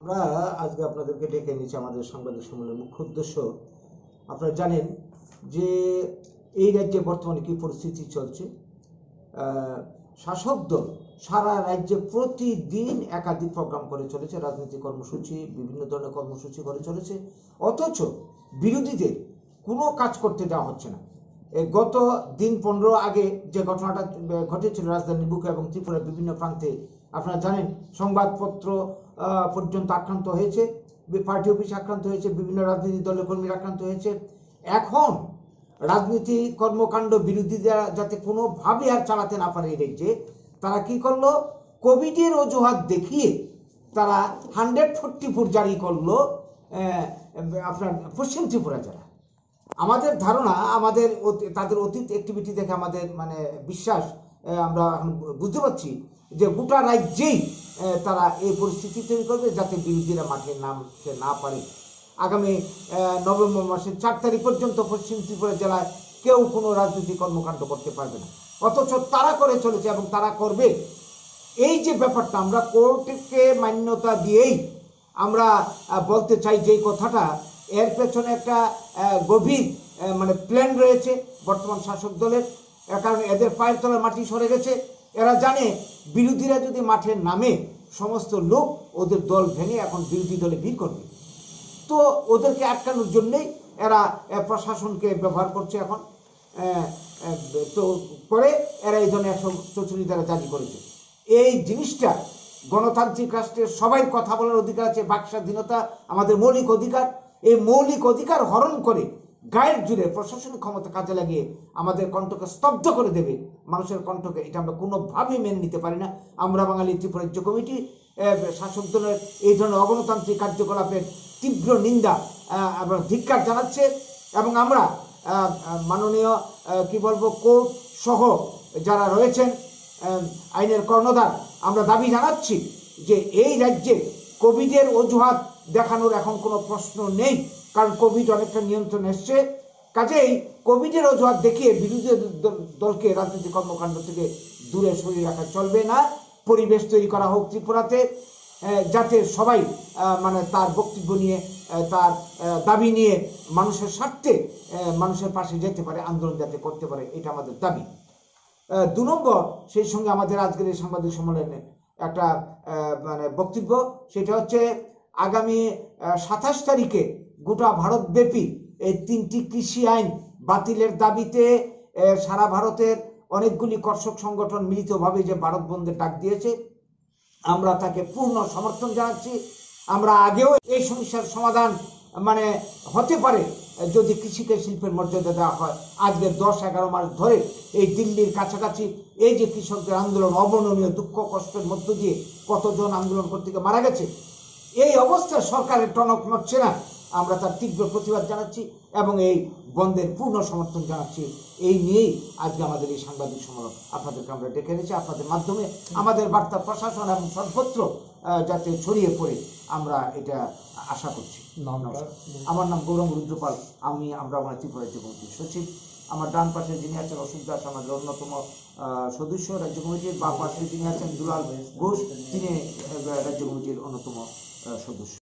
আমরা আজকে আপনাদেরকে ডেকে নিয়েছি আমাদের সাংবাদিক সম্মেলনের মুখ্য উদ্দেশ্য। আপনারা জানেন যে এই রাজ্যে বর্তমানে কি পরিস্থিতি চলছে। শাসক দল সারা রাজ্যে প্রতিদিন একাধিক প্রোগ্রাম করে চলেছে, রাজনৈতিক কর্মসূচি, বিভিন্ন ধরনের কর্মসূচি করে চলেছে, অথচ বিরোধীদের কোনো কাজ করতে দেওয়া হচ্ছে না। গত দিন 15 আগে যে ঘটনাটা ঘটেছিল রাজধানীর বুকে এবং ত্রিপুরার বিভিন্ন প্রান্তে, আপনারা জানেন সংবাদপত্র পর্যন্ত আক্রান্ত হয়েছে, পার্টি অফিস আক্রান্ত হয়েছে, বিভিন্ন রাজনৈতিক দলের কর্মীরা আক্রান্ত হয়েছে। এখন রাজনীতি কর্মকাণ্ড বিরোধীরা যাতে কোনোভাবে আর চালাতে না পারে এই রাজ্যে, তারা কি করলো, কোভিডের অজুহাত দেখিয়ে তারা 144 জারি করলো আপনার পশ্চিম ত্রিপুরা জেলা। আমাদের ধারণা, আমাদের তাদের অতীত অ্যাক্টিভিটি দেখে আমাদের বিশ্বাস, আমরা বুঝতে পারছি যে গোটা রাজ্যেই তারা এই পরিস্থিতি তৈরি করবে যাতে বিরোধীরা মাঠে নামতে না পারে। আগামী নভেম্বর মাসের 4 তারিখ পর্যন্ত পশ্চিম ত্রিপুরা জেলায় কেউ কোনো রাজনৈতিক কর্মকাণ্ড করতে পারবে না, অথচ তারা করে চলেছে এবং তারা করবে। এই যে ব্যাপারটা, আমরা কোর্টকে মান্যতা দিয়েই আমরা বলতে চাই যে কথাটা, এর পেছনে একটা গভীর প্ল্যান রয়েছে বর্তমান শাসক দলের। কারণ এদের পায়ের তলার মাটি সরে গেছে। এরা জানে বিরোধীরা যদি মাঠে নামে সমস্ত লোক ওদের দল ভেঙে এখন বিরোধী দলে ভিড় করবে। তো ওদেরকে আটকানোর জন্যেই এরা প্রশাসনকে ব্যবহার করছে এখন। তো পরে এরা এই ধরনের 144 ধারা জারি করেছে। এই জিনিসটা গণতান্ত্রিক রাষ্ট্রের সবাই কথা বলার অধিকার আছে, বাক স্বাধীনতা আমাদের মৌলিক অধিকার। এই মৌলিক অধিকার হরণ করে গায়ের জুড়ে প্রশাসনিক ক্ষমতা কাজে লাগিয়ে আমাদের কণ্ঠকে স্তব্ধ করে দেবে, মানুষের কণ্ঠকে, এটা আমরা কোনোভাবেই মেনে নিতে পারি না। আমরা বাঙালি ত্রিপুরা রাজ্য কমিটি শাসক দলের এই ধরনের অগণতান্ত্রিক কার্যকলাপের তীব্র নিন্দা এবং ধিক্কার জানাচ্ছে। এবং আমরা মাননীয় কোর্ট সহ যারা রয়েছেন আইনের কর্ণধার, আমরা দাবি জানাচ্ছি যে এই রাজ্যে কোভিডের অজুহাত দেখানোর এখন কোনো প্রশ্ন নেই, কারণ কোভিড অনেকটা নিয়ন্ত্রণ এসছে। কাজেই কোভিডের অজুহাত দেখিয়ে বিরোধী দলকে রাজনৈতিক কর্মকাণ্ড থেকে দূরে সরিয়ে রাখা চলবে না। পরিবেশ তৈরি করা হোক ত্রিপুরাতে, যাতে সবাই তার বক্তব্য নিয়ে, তার দাবি নিয়ে মানুষের স্বার্থে মানুষের পাশে যেতে পারে, আন্দোলন যাতে করতে পারে, এটা আমাদের দাবি। 2 নম্বর, সেই সঙ্গে আমাদের আজকের এই সাংবাদিক সম্মেলনে একটা বক্তব্য, সেটা হচ্ছে আগামী 27 তারিখে গোটা ভারতব্যাপী এই 3টি কৃষি আইন বাতিলের দাবিতে সারা ভারতের অনেকগুলি কর্ষক সংগঠন মিলিতভাবে যে ভারত বন্ধের ডাক দিয়েছে, আমরা তাকে পূর্ণ সমর্থন জানাচ্ছি। আমরা আগেও এই সমস্যার সমাধান হতে পারে যদি কৃষিকে শিল্পের মর্যাদা দেওয়া হয়। আজকে 10-11 মাস ধরে এই দিল্লির কাছাকাছি এই যে কৃষকদের আন্দোলন, অবর্ণনীয় দুঃখ কষ্টের মধ্য দিয়ে কতজন আন্দোলন করতে গিয়ে মারা গেছে, এই অবস্থায় সরকারের টনক নড়ছে না। আমরা তার তীব্র প্রতিবাদ জানাচ্ছি এবং এই বন্ধের পূর্ণ সমর্থন জানাচ্ছি। এই নিয়েই আজকে আমাদের এই সাংবাদিক সম্মেলন আপনাদেরকে আমরা ডেকে এনেছি। আপনাদের মাধ্যমে আমাদের বার্তা প্রশাসন এবং সর্বত্র যাতে ছড়িয়ে পড়ে, আমরা এটা আশা করছি। আমার নাম গৌরং রুদ্রপাল, আমরা ত্রিপুরা রাজ্য কমিটির সচিব। আমার ডান পাশে যিনি আছেন অশোক দাস, আমাদের অন্যতম সদস্য রাজ্য কমিটির। বা পাশে যিনি আছেন দুলাল ঘোষ, তিনি রাজ্য কমিটির অন্যতম সদস্য।